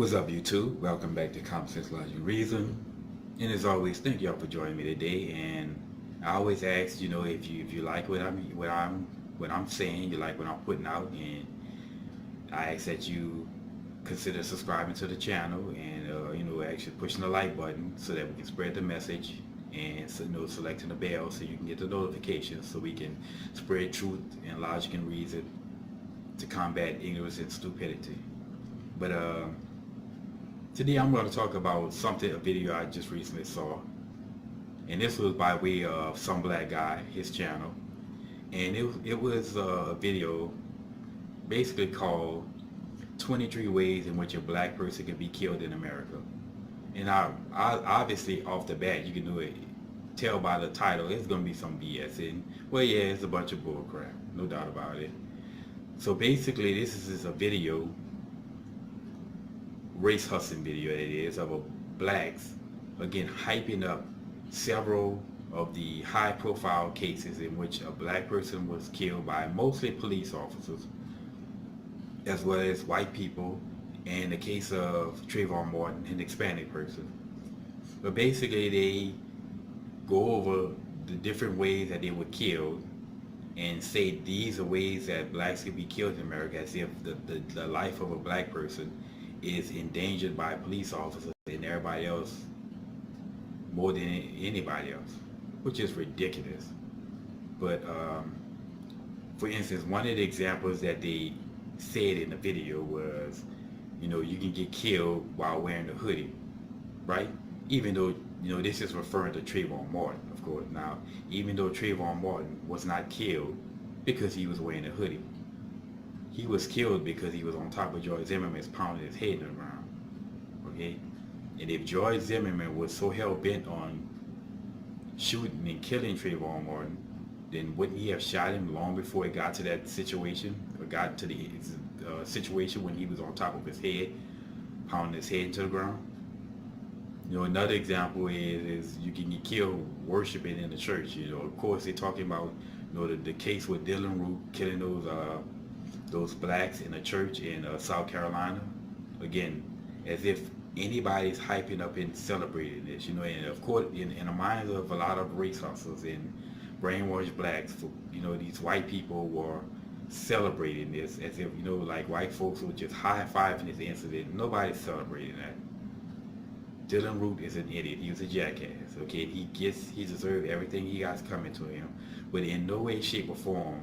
What's up, YouTube? Welcome back to Common Sense, Logic, and Reason. And as always, thank y'all for joining me today. And I always ask, if you like what I'm saying, you like what I'm putting out, and I ask that you consider subscribing to the channel and actually pushing the like button so that we can spread the message, and selecting the bell so you can get the notifications so we can spread truth and logic and reason to combat ignorance and stupidity. But today I'm going to talk about a video I just recently saw, and this was by way of Some Black Guy, his channel, and it was a video basically called 23 Ways in Which a Black Person Can Be Killed in America. And I obviously off the bat you can tell by the title it's going to be some BS, and well, yeah, it's a bunch of bull crap, no doubt about it. So basically this is a video, race hustling video it is, of blacks again hyping up several of the high profile cases in which a black person was killed by mostly police officers as well as white people, and the case of Trayvon Martin, an Hispanic person. But basically they go over the different ways that they were killed and say these are ways that blacks can be killed in America, as if the life of a black person is endangered by police officers and everybody else more than anybody else, which is ridiculous. But for instance, one of the examples that they said in the video was, you can get killed while wearing a hoodie, right? Even though, this is referring to Trayvon Martin, of course. Now, even though Trayvon Martin was not killed because he was wearing a hoodie, he was killed because he was on top of George Zimmerman pounding his head in the ground. Okay? And if George Zimmerman was so hell-bent on shooting and killing Trayvon Martin, then wouldn't he have shot him long before it got to that situation, or got to the situation when he was on top of his head, pounding his head into the ground? Another example is you can get killed worshiping in the church. Of course, they're talking about, the case with Dylan Root killing those blacks in a church in South Carolina. Again, as if anybody's hyping up and celebrating this, and of course in the minds of a lot of race hustlers and brainwashed blacks, these white people were celebrating this as if, like white folks were just high-fiving this incident. Nobody's celebrating that. Dylan Root is an idiot. He was a jackass. Okay, he deserved everything he got coming to him, but in no way, shape, or form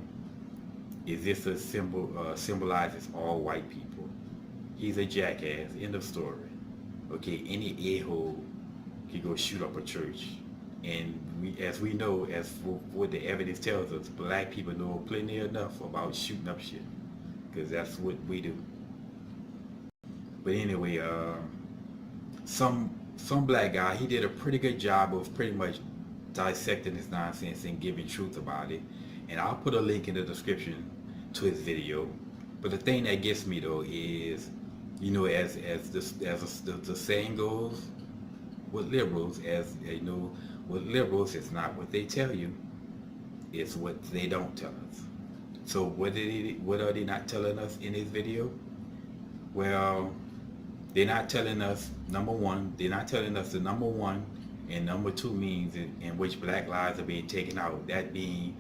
is this a symbolizes all white people. He's a jackass. End of story. Okay, any a-hole can go shoot up a church, and as we know, what the evidence tells us, black people know plenty enough about shooting up shit, because that's what we do. But anyway, some black guy, he did a pretty good job of pretty much dissecting this nonsense and giving truth about it, and I'll put a link in the description to his video. But the thing that gets me though is, as the saying goes with liberals, with liberals, it's not what they tell you, it's what they don't tell us. So what are they not telling us in this video? Well, they're not telling us, number one, they're not telling us the number one and number two means in which black lives are being taken out. That being,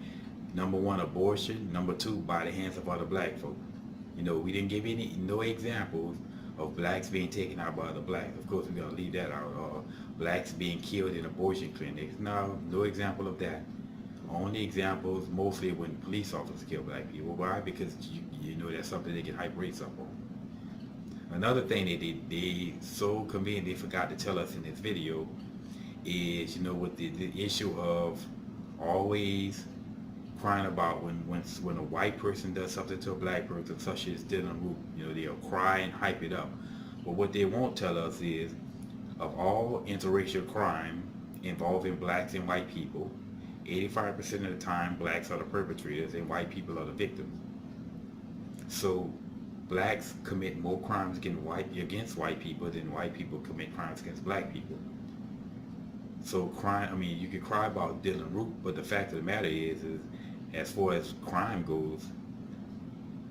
number one, abortion, number two, by the hands of other black folk. We didn't give no examples of blacks being taken out by other blacks. Of course, we're gonna leave that out. Or blacks being killed in abortion clinics. No example of that. Only examples mostly when police officers kill black people. Why? Because that's something they can hype race up on. Another thing that they so conveniently forgot to tell us in this video is, with the issue of always crying about when a white person does something to a black person, such as Dylan Root, they'll cry and hype it up. But what they won't tell us is, of all interracial crime involving blacks and white people, 85% of the time blacks are the perpetrators and white people are the victims. So blacks commit more crimes against white people than white people commit crimes against black people. So crime, you could cry about Dylan Root, but the fact of the matter is as far as crime goes,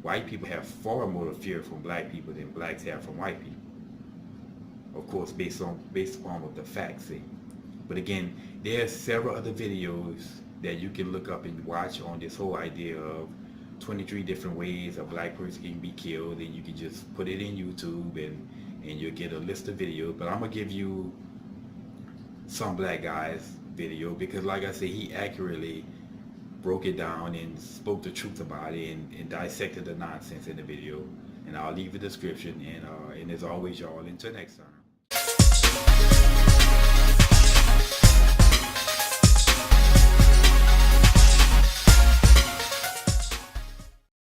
white people have far more fear from black people than blacks have from white people. of course, based on what the facts say. But again, there are several other videos that you can look up and watch on this whole idea of 23 different ways a black person can be killed, and you can just put it in YouTube and you'll get a list of videos. But I'm gonna give you some black guy's video because, like I said, he accurately broke it down and spoke the truth about it and dissected the nonsense in the video. And I'll leave the description. And as always, y'all, until next time.